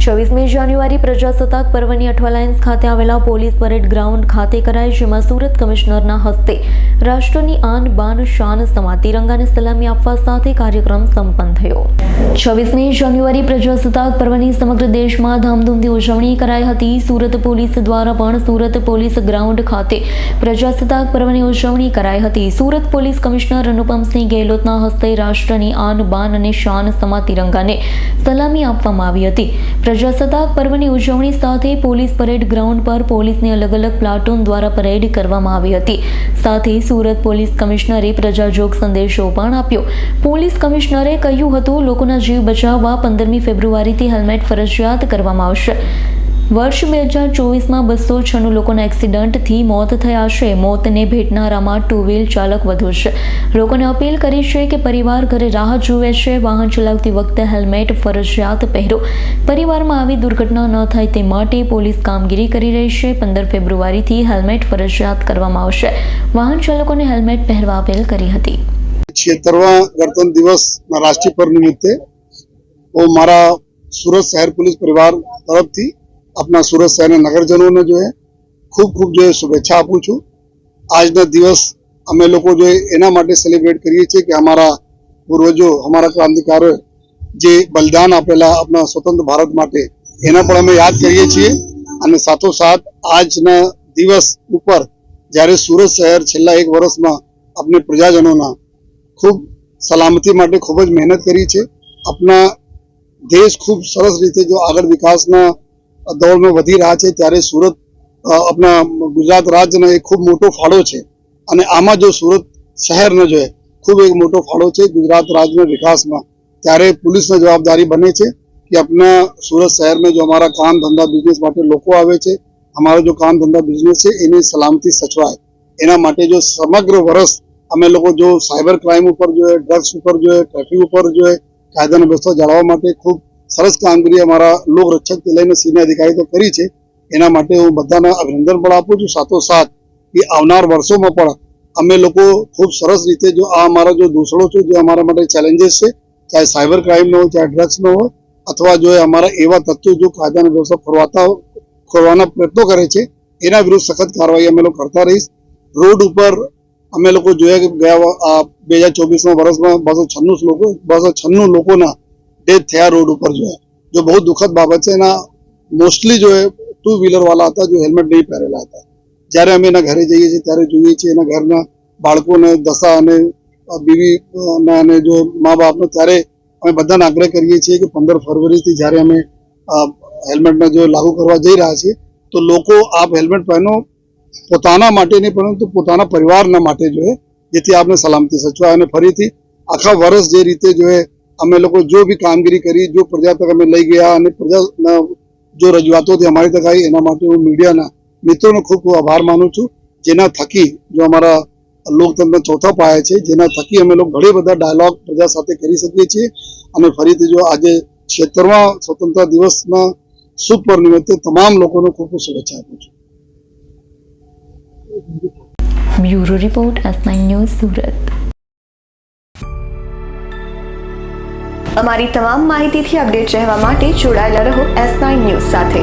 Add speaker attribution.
Speaker 1: 26મી જાન્યુઆરી પ્રજાસત્તાક પર્વની અઠવા લાઇન્સ ખાતે આવેલા પોલીસ પરેડ ગ્રાઉન્ડ ખાતે કરાઈ, જેમાં સુરત કમિશનરના હસ્તે રાષ્ટ્રની આન બાન શાન સમા તિરંગાને સલામી આપવા સાથે કાર્યક્રમ સંપન્ન થયો। 26મી જાન્યુઆરી પ્રજાસત્તાક પર્વની સમગ્ર દેશમાં ધામધૂમથી ઉજવણી કરાઈ હતી। સુરત પોલીસ દ્વારા પણ સુરત પોલીસ ગ્રાઉન્ડ ખાતે પ્રજાસત્તાક પર્વની ઉજવણી કરાઈ હતી। સુરત પોલીસ કમિશનર અનુપમસિંહ ગેહલોતના હસ્તે રાષ્ટ્રની આન બાન અને શાન સમા તિરંગાને સલામી આપવામાં આવી હતી। પ્રજાસત્તાક પર્વની ઉજવણી સાથે પોલીસ પરેડ ગ્રાઉન્ડ પર પોલીસની અલગ અલગ પ્લાટૂન દ્વારા પરેડ કરવામાં આવી હતી। સાથે સુરત પોલીસ કમિશનરે પ્રજાજોગ સંદેશો પણ આપ્યો। પોલીસ કમિશનરે કહ્યું હતું, લોકોના જીવ બચાવવા 15મી ફેબ્રુઆરીથી હેલ્મેટ ફરજિયાત કરવામાં આવશે। વર્ષ 2024માં 296 લોકોના એક્સિડન્ટથી મોત થયા છે। મોતને ભેટનારામાં ટુ વ્હીલ ચાલક વધુ છે। લોકોને અપીલ કરી છે કે પરિવાર ઘરે રાહ જુએ છે, વાહન ચલાવતી વખતે હેલ્મેટ ફરજિયાત પહેરો। પરિવારમાં આવી દુર્ઘટના ન થાય તે માટે પોલીસ કામગીરી કરી રહી છે। 15 ફેબ્રુઆરીથી હેલ્મેટ ફરજિયાત કરવામાં આવશે। વાહન ચાલકોને હેલ્મેટ પહેરવા અપીલ કરી હતી।
Speaker 2: 76वां गणतंत्र दिवस राष्ट्रीय पर्व निमित्ते वो हमारा सूरत शहर पुलिस परिवार तरफ थी अपना सूरत शहर नगरजनों ने जो है खूब जो है शुभेच्छा आपू छू। આજના દિવસ અમે લોકો जो એના માટે સેલિબ્રેટ કરીએ છીએ કે અમારા પૂર્વજો, અમારા ક્રાંતિકારોએ જે બલિદાન આપેલા આપણા સ્વતંત્ર ભારત માટે એના પણ અમે યાદ કરીએ છીએ। અને સાથોસાથ આજના દિવસ ઉપર જ્યારે સુરત શહેર છેલ્લા 1 વર્ષમાં આપણે પ્રજાજનોના ખૂબ સલામતી માટે ખૂબ જ મહેનત કરી છે। આપણા દેશ ખૂબ સરસ રીતે જો આગળ વિકાસના દौड़માં વધી રહ્યા છે, ત્યારે સુરત આપણા ગુજરાત રાજ્યનો એક ખૂબ મોટો ફાળો છે। અને આમાં જો સુરત શહેરનો જો ખૂબ એક મોટો ફાળો છે ગુજરાત રાજ્યના વિકાસમાં, ત્યારે પુલિસની જવાબદારી બને છે કે આપણા સુરત શહેરમાં જો અમારા કામ ધંધા બિઝનેસ માટે લોકો આવે છે, અમારો જો કામ ધંધા બિઝનેસ છે એની સલામતી સચવાય, એના માટે જો સમગ્ર વર્ષ અમે લોકો જો સાયબર ક્રાઇમ ઉપર જો ડ્રગ્સ ઉપર જો ટ્રાફિક ઉપર જો કાયદાની વ્યવસ્થા જાળવવા માટે ખૂબ સરસ કામગીરી અમારા લોક રક્ષકથી લઈને સિનિયર અધિકારી તો કરી છે। એના માટે હું બધાને અભિનંદન પણ આપું છું। સાથોસાથ કે આવનાર વર્ષોમાં પણ અમે લોકો ખૂબ સરસ રીતે જો આ અમારા જો દૂષણો છે, જે અમારા માટે ચેલેન્જીસ છે, ચાહે સાયબર ક્રાઇમનો હોય, ચાહે ડ્રગ્સનો હોય, અથવા જો અમારા એવા તત્વો જો કાયદાની વ્યવસ્થા ખોરવાના પ્રયત્નો કરે છે, એના વિરુદ્ધ સખત કાર્યવાહી અમે લોકો કરતા રહીશ। રોડ ઉપર અમે લોકો જોયા કે ગયા 2024ના વર્ષમાં 296 લોકોના ડેથ થયા રોડ ઉપર जो बहुत दुखद बाबत है। एना मोस्टली जो है 2 व्हीलर वाला હતા जो હેલ્મેટ નહીં પહેરેલા હતા। જ્યારે અમે એના ઘરે જઈએ છીએ ત્યારે જોઈએ છીએ એના ઘરના બાળકોને, દશા અને બીવી અને જો મા બાપનો, ત્યારે અમે બધાને આગ્રહ કરીએ છીએ કે 15 ફરવરીથી જ્યારે અમે હેલ્મેટને જો લાગુ કરવા જઈ રહ્યા છીએ, તો લોકો આપ હેલ્મેટ પહેરો, પોતાના માટે નહીં પરંતુ પોતાના પરિવારના માટે જો જેથી આપને સલામતી સચવાય। અને ફરીથી આખા વર્ષ જે રીતે જો અમે લોકો જો બી કામગીરી કરી, जो प्रजा तक અમે લઈ ગયા અને પ્રજાના જો રજૂઆતોથી અમારી તક આવી, એના માટે હું મીડિયાના મિત્રોનો ખૂબ આભાર માનું છું, જેના થકી જો અમારા લોકતંત્ર ચોથા પાયા છે, જેના થકી અમે લોકો ઘણી બધા ડાયલોગ પ્રજા સાથે કરી શકીએ છીએ। અને ફરીથી જો આજે 76વાં સ્વતંત્રતા દિવસના શુભ પર્વ નિમિત્તે તમામ લોકોને ખૂબ શુભેચ્છા આપું છું।
Speaker 1: Bureau report, S9 news, Surat.
Speaker 3: અમારી તમામ માહિતીથી અપડેટ રહેવા માટે જોડાયેલા રહો S9 ન્યૂઝ સાથે।